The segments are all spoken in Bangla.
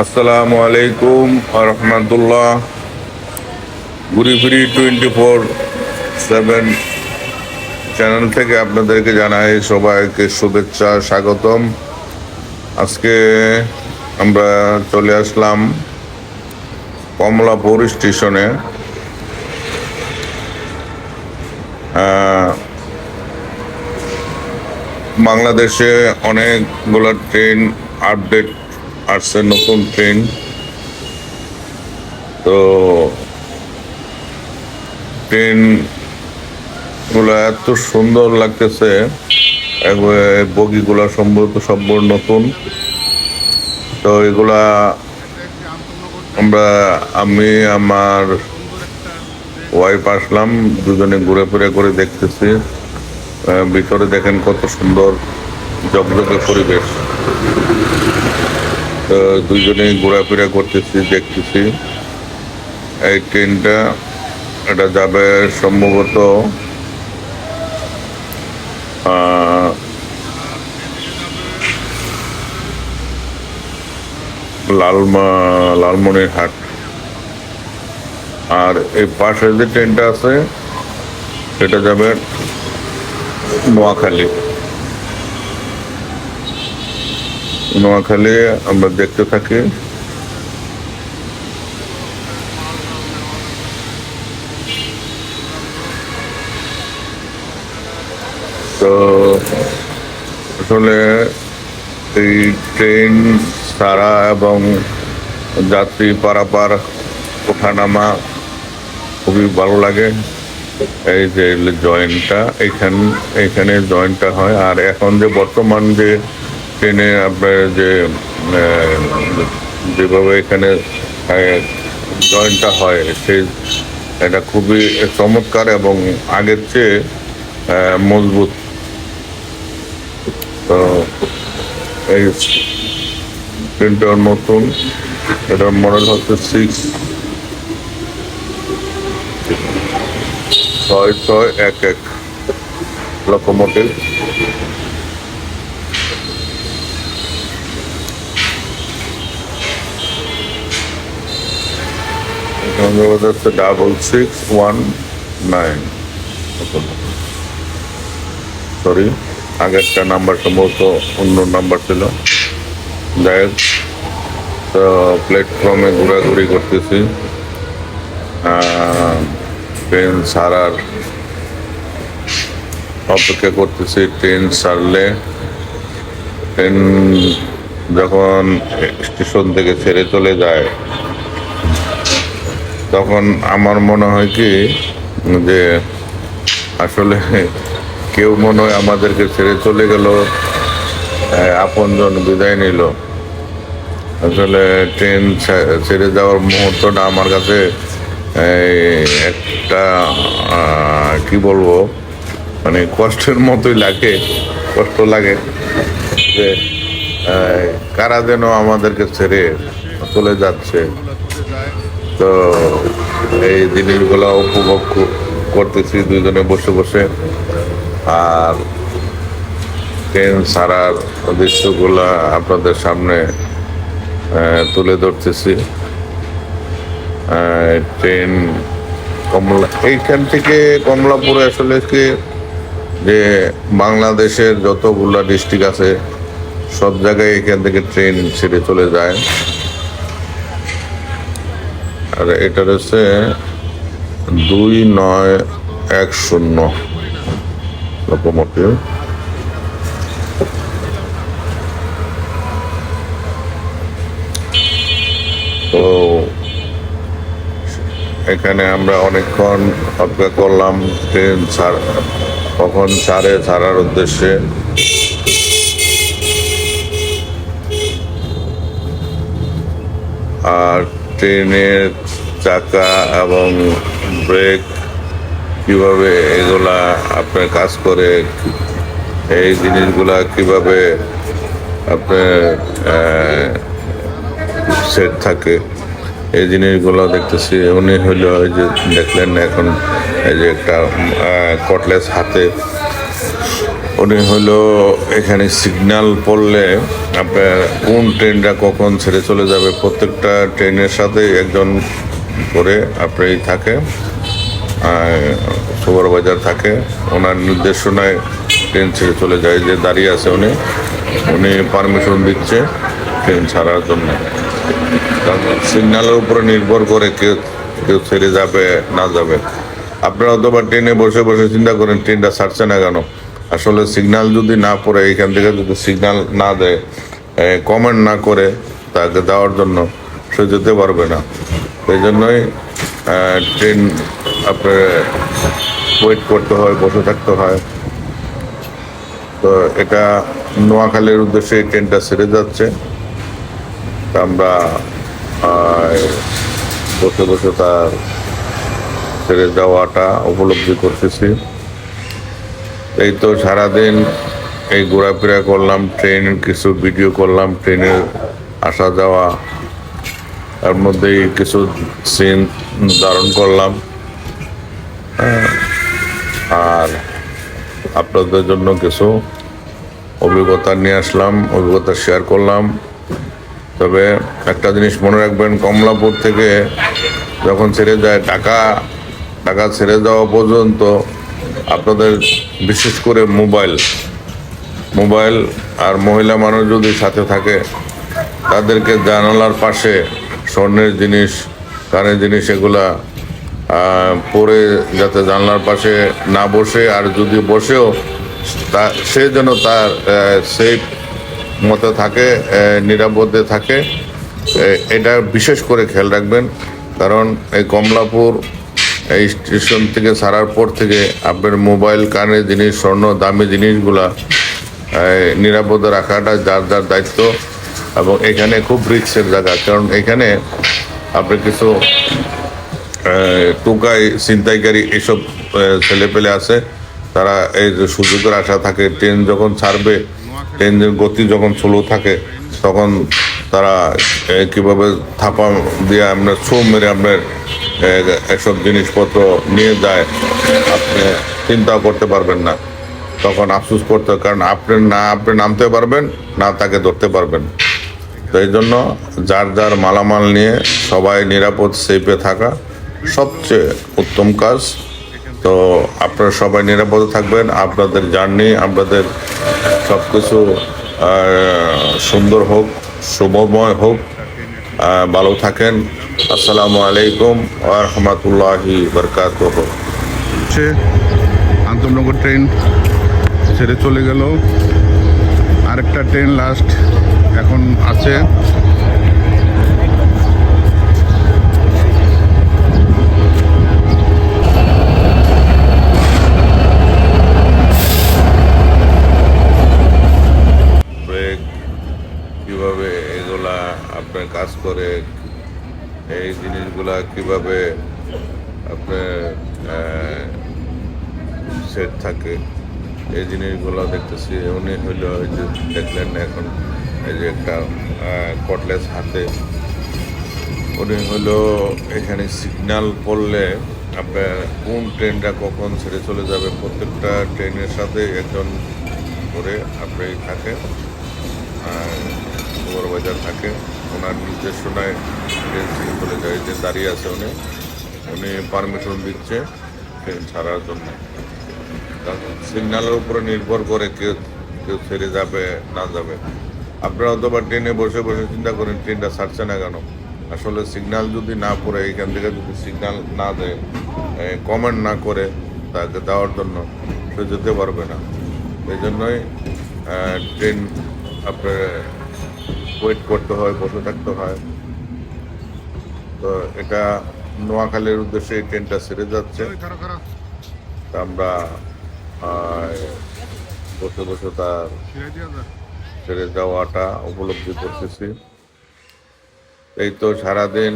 আসসালামু আলাইকুম রহমতুল্লাহ। ঘুরি ফিরি 24/7 চ্যানেল থেকে আপনাদেরকে জানাই সবাইকে শুভেচ্ছা, স্বাগতম। আজকে আমরা চলে আসলাম কমলাপুর স্টেশনে। বাংলাদেশে অনেকগুলো ট্রেন আপডেট আসছে, নতুন ট্রেন। তো ট্রেনগুলো এত সুন্দর লাগতেছে, বগিগুলো সম্ভবত সম্পূর্ণ নতুন। তো এগুলা আমি আমার ওয়াইফ আসলাম, দুজনে ঘুরে ফিরে করে দেখতেছি। ভিতরে দেখেন কত সুন্দর জকজকে পরিবেশ। তো দুজনেই ঘোরাফেরা করতেছি, দেখতেছি। এই ট্রেনটা এটা যাবে সম্ভবত লালমনিরহাট। আর এই পাশে যে ট্রেনটা আছে সেটা যাবে নোয়াখালী। আমরা দেখতে থাকি। তো আসলে এই ট্রেন ছাড়া এবং যাত্রী পারাপার ওঠানামা খুবই ভালো লাগে। এই যে জয়েন্টটা এইখানে জয়েন্টটা হয়। আর এখন যে বর্তমান যে ট্রেনে আপনার যেভাবে এখানে জয়েন্টটা হয়, এটা খুবই চমৎকার এবং আগের চেয়ে মজবুত। তো এই ট্রেনটা নতুন, এটার মডেল হচ্ছে 6611 লোকোমোটিভ। হচ্ছে 6619। সরি, আগেরটা নাম্বার সম্ভবত অন্য নাম্বার ছিল। যাই হোক, তো প্ল্যাটফর্মে ঘোরাঘুরি করতেছি। ট্রেন ছাড়ার অপেক্ষা করতেছি। ট্রেন ছাড়লে, ট্রেন যখন স্টেশন থেকে ছেড়ে চলে যায়, তখন আমার মনে হয় কি যে আসলে কেউ মনে হয় আমাদেরকে ছেড়ে চলে গেল, আপনজন বিদায় নিল। আসলে ট্রেন ছেড়ে যাওয়ার মুহূর্তটা আমার কাছে একটা কি বলবো, মানে কষ্টের মতোই লাগে। কষ্ট লাগে যে কারা যেন আমাদেরকে ছেড়ে চলে যাচ্ছে। তো এই জিনিসগুলো উপভোগ করতেছি দুজনে বসে বসে। আর ট্রেন ছাড়ার দৃশ্যগুলা আপনাদের সামনে তুলে ধরতেছি। ট্রেন এইখান থেকে কমলাপুরে আসলে কি যে বাংলাদেশের যতগুলা ডিস্ট্রিক্ট আছে সব জায়গায় এখান থেকে ট্রেন ছেড়ে চলে যায়। আর এটা হচ্ছে 2910 লোকোমোটিভ। তো এখানে আমরা অনেকক্ষণ অপেক্ষা করলাম ট্রেন কখন ছাড়ার উদ্দেশ্যে। আর ট্রেনের চাকা এবং ব্রেক কিভাবে এগুলা আপনার কাজ করে, এই জিনিসগুলা কিভাবে আপনার সেট থাকে, এই জিনিসগুলো দেখতেছি। উনি হইলো ওই যে দেখলেন এখন এই যে একটা কটলেস হাতে উনি হলো এখানে সিগন্যাল পড়লে আপনার কোন ট্রেনটা কখন ছেড়ে চলে যাবে প্রত্যেকটা ট্রেনের সাথে একজন করে আপনি থাকে, সুপারভাইজার থাকে, ওনার নির্দেশনায় ট্রেন ছেড়ে চলে যায়। যে দাঁড়িয়ে আছে উনি উনি পারমিশন দিচ্ছে ট্রেন ছাড়ার জন্য। কারণ সিগন্যালের উপরে নির্ভর করে কেউ কেউ ছেড়ে যাবে না যাবে। আপনারা অথবা ট্রেনে বসে বসে চিন্তা করেন ট্রেনটা ছাড়ছে না কেন। আসলে সিগন্যাল যদি না পড়ে, এইখান থেকে যদি সিগন্যাল না দেয়, কমেন্ট না করে তাকে দেওয়ার জন্য, সে যেতে পারবে না। সেই জন্যই ট্রেন আপনার ওয়েট করতে হয়, বসে থাকতে হয়। তো এটা নোয়াখালীর উদ্দেশ্যে এই ট্রেনটা ছেড়ে যাচ্ছে। তা আমরা বসে বসে তার ছেড়ে যাওয়াটা উপলব্ধি করতেছি। এই তো সারাদিন এই ঘোরাফেরা করলাম, ট্রেন কিছু ভিডিও করলাম, ট্রেনের আসা যাওয়া, তার মধ্যেই কিছু সিন ধারণ করলাম। আর আপনাদের জন্য কিছু অভিজ্ঞতা নিয়ে আসলাম, অভিজ্ঞতা শেয়ার করলাম। তবে একটা জিনিস মনে রাখবেন, কমলাপুর থেকে যখন ছেড়ে যায় ঢাকা ছেড়ে যাওয়া পর্যন্ত আপনাদের বিশেষ করে মোবাইল আর মহিলা মানুষ যদি সাথে থাকে, তাদেরকে জানালার পাশে স্বর্ণের জিনিস, কানের জিনিস এগুলা পরে যাতে জানলার পাশে না বসে, আর যদি বসেও সে যেন তার সেফ মতো থাকে, নিরাপদে থাকে, এটা বিশেষ করে খেয়াল রাখবেন। কারণ এই কমলাপুর এই স্টেশন থেকে ছাড়ার পর থেকে আপনার মোবাইল, কানের জিনিস, স্বর্ণ, দামি জিনিসগুলা নিরাপদে রাখাটা যার যার দায়িত্ব। এবং এখানে খুব রিস্কের জায়গা, কারণ এখানে আপনার কিছু টোকাই, ছিনতাইকারী এইসব ছেলেপেলে আছে। তারা এই যে সুযোগের আশা থাকে, ট্রেন যখন ছাড়বে, ট্রেনের গতি যখন স্লো থাকে, তখন তারা কীভাবে থাপা দিয়ে আপনার ছো মেরে আপনার এসব জিনিসপত্র নিয়ে যায়, আপনি চিন্তাও করতে পারবেন না। তখন আফসোস করতে, কারণ আপনি নামতে পারবেন না, তাকে ধরতে পারবেন। তো এই জন্য যার যার মালামাল নিয়ে সবাই নিরাপদ সেফে থাকা সবচেয়ে উত্তম কাজ। তো আপনারা সবাই নিরাপদে থাকবেন, আপনাদের জার্নি, আপনাদের সব কিছু সুন্দর হোক, শুভময় হোক, ভালো থাকেন। আসসালামু আলাইকুম ওয়া রাহমাতুল্লাহি ওয়া বারাকাতুহু। আন্তনগর ট্রেন ছেড়ে চলে গেল, আরেকটা ট্রেন লাস্ট এখন আছে। ব্রেক কীভাবে এগুলা আপনার কাজ করে, এই জিনিসগুলা কিভাবে আপনার সেট থাকে, এই জিনিসগুলো দেখতেছি। উনি হইলো ওই যে দেখলেন এখন এই যে একটা কটলেস হাতে, উনি হলো এখানে সিগন্যাল পড়লে আপনার কোন ট্রেনটা কখন ছেড়ে চলে যাবে প্রত্যেকটা ট্রেনের সাথে একজন করে আপনি থাকে, সুপারভাইজার থাকে, ওনার নির্দেশনায় ট্রেন ছেড়ে চলে যায়। যে দাঁড়িয়ে আছে উনি পারমিশন দিচ্ছে ট্রেন ছাড়ার জন্য। সিগন্যালের উপরে নির্ভর করে কেউ কেউ ছেড়ে যাবে না যাবে। আপনারা অথবা ট্রেনে বসে বসে চিন্তা করেন ট্রেনটা ছাড়ছে না কেন। আসলে সিগন্যাল যদি না পড়ে, এইখান থেকে যদি সিগন্যাল না দেয়, কমেন্ট না করে তাকে দেওয়ার জন্য, সে যেতে পারবে না। এই জন্যই ট্রেন আপনার ওয়েট করতে হয়, বসে থাকতে হয়। তো এটা নোয়াখালীর উদ্দেশ্যে এই ট্রেনটা ছেড়ে যাচ্ছে। তা আমরা বসে বসে তার ছেড়ে যাওয়াটা উপলব্ধি করতেছি। এই তো সারাদিন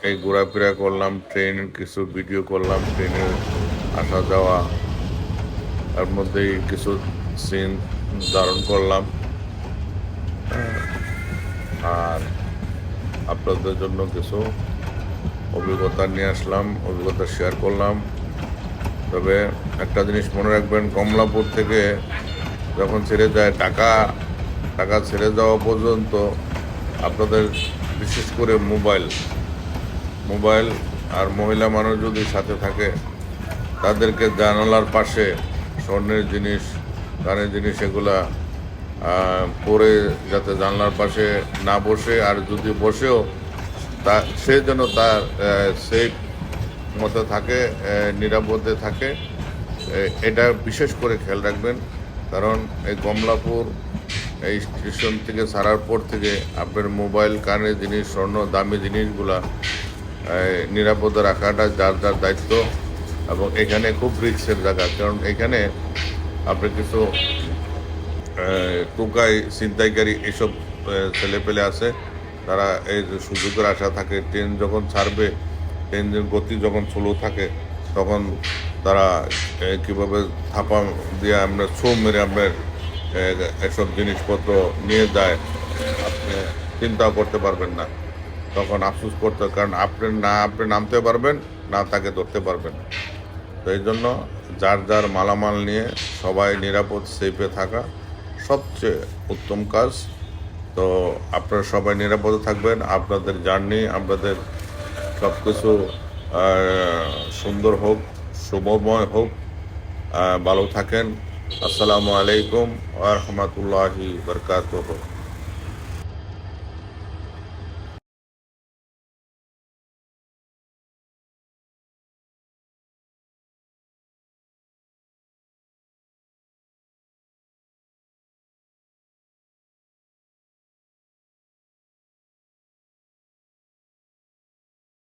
এই ঘোরাফেরা করলাম, ট্রেন কিছু ভিডিও করলাম, ট্রেনের আসা যাওয়া, তার মধ্যেই কিছু সিন ধারণ করলাম। আর আপনাদের জন্য কিছু অভিজ্ঞতা নিয়ে আসলাম, অভিজ্ঞতা শেয়ার করলাম। তবে একটা জিনিস মনে রাখবেন, কমলাপুর থেকে যখন ছেড়ে যায় টাকা ছেড়ে যাওয়া পর্যন্ত আপনাদের বিশেষ করে মোবাইল আর মহিলা মানুষ যদি সাথে থাকে তাদেরকে জানালার পাশে স্বর্ণের জিনিস কানের জিনিস এগুলা পরে যাতে জানলার পাশে না বসে, আর যদি বসেও সে যেন তার সেফ মতো থাকে, নিরাপদে থাকে, এটা বিশেষ করে খেয়াল রাখবেন। কারণ এই কমলাপুর এই স্টেশন থেকে ছাড়ার পর থেকে আপনার মোবাইল, কানের জিনিস, স্বর্ণ, দামি জিনিসগুলা নিরাপদে রাখাটা যার যার দায়িত্ব। এবং এখানে খুব রিস্কের জায়গা, কারণ এখানে আপনার কিছু টোকাই ছিনতাইকারী এইসব ছেলেপেলে আছে, তারা এই সুযোগের আশা থাকে। ট্রেন যখন ছাড়বে, ট্রেনের গতি যখন স্লো থাকে, তখন তারা কীভাবে থাপা দিয়ে আপনার ছো মেরে আপনার এসব জিনিসপত্র নিয়ে যায়, আপনি চিন্তাও করতে পারবেন না। তখন আফসোস করতে, কারণ আপনি নামতে পারবেন না, তাকে ধরতে পারবেন। তো এই জন্য যার যার মালামাল নিয়ে সবাই নিরাপদ সেফে থাকা সবচেয়ে উত্তম কাজ। তো আপনারা সবাই নিরাপদে থাকবেন, আপনাদের জার্নি, আপনাদের সব কিছু সুন্দর হোক, শুভময় হোক, ভালো থাকেন। আসসালামু আলাইকুম ওয়া রাহমাতুল্লাহি ওয়া বারাকাতুহু।